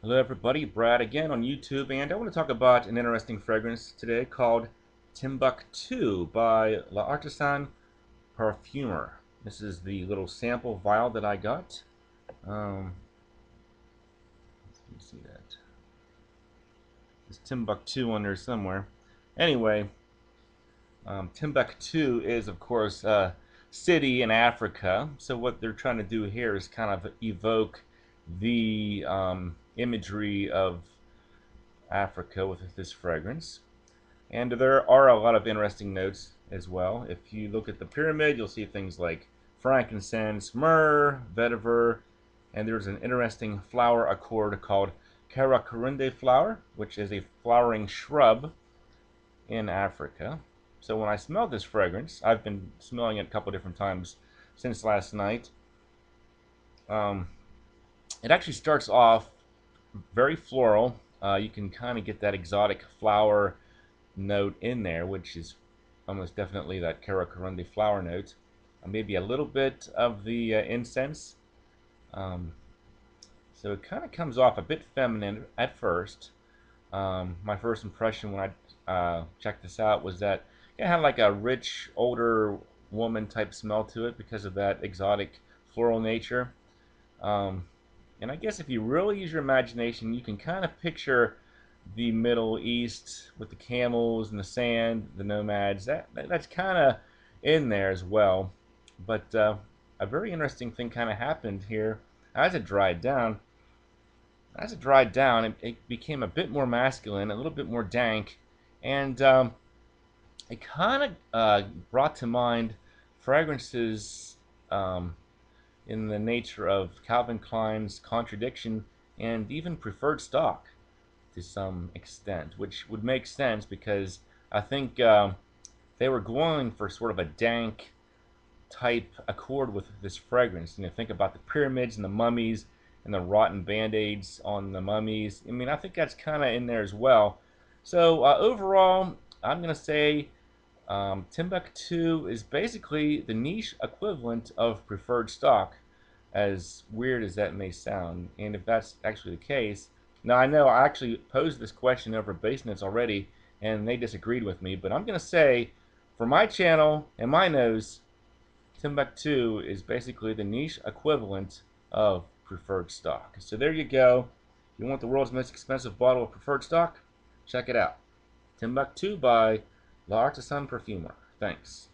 Hello everybody, Brad again on YouTube, and I want to talk about an interesting fragrance today called Timbuktu by L'Artisan Parfumeur. This is the little sample vial that I got. Let me see that. There's Timbuktu on there somewhere. Anyway, Timbuktu is of course a city in Africa, so what they're trying to do here is kind of evoke the imagery of Africa with this fragrance. And there are a lot of interesting notes as well. If you look at the pyramid, you'll see things like frankincense, myrrh, vetiver, and there's an interesting flower accord called Karakorunde flower, which is a flowering shrub in Africa. So when I smell this fragrance, I've been smelling it a couple different times since last night. Um, it actually starts off very floral. You can kind of get that exotic flower note in there, which is almost definitely that Karakorunde flower note. Maybe a little bit of the incense. Um, so it kind of comes off a bit feminine at first. My first impression when I checked this out was that it had like a rich, older woman type smell to it because of that exotic floral nature. Um, and I guess if you really use your imagination, you can kind of picture the Middle East with the camels and the sand, the nomads. That's kind of in there as well. But a very interesting thing kind of happened here as it dried down. As it dried down, it became a bit more masculine, a little bit more dank, and it kind of brought to mind fragrances in the nature of Calvin Klein's Contradiction and even Preferred Stock to some extent, which would make sense because I think they were going for sort of a dank type accord with this fragrance. You know, think about the pyramids and the mummies and the rotten band-aids on the mummies. I mean, I think that's kind of in there as well. So overall, I'm going to say Timbuktu is basically the niche equivalent of Preferred Stock, as weird as that may sound. And if that's actually the case, now I know I actually posed this question over Basements already, and they disagreed with me, but I'm going to say, for my channel and my nose, Timbuktu is basically the niche equivalent of Preferred Stock. So there you go. If you want the world's most expensive bottle of Preferred Stock, check it out. Timbuktu by L'Artisan Parfumeur. Thanks.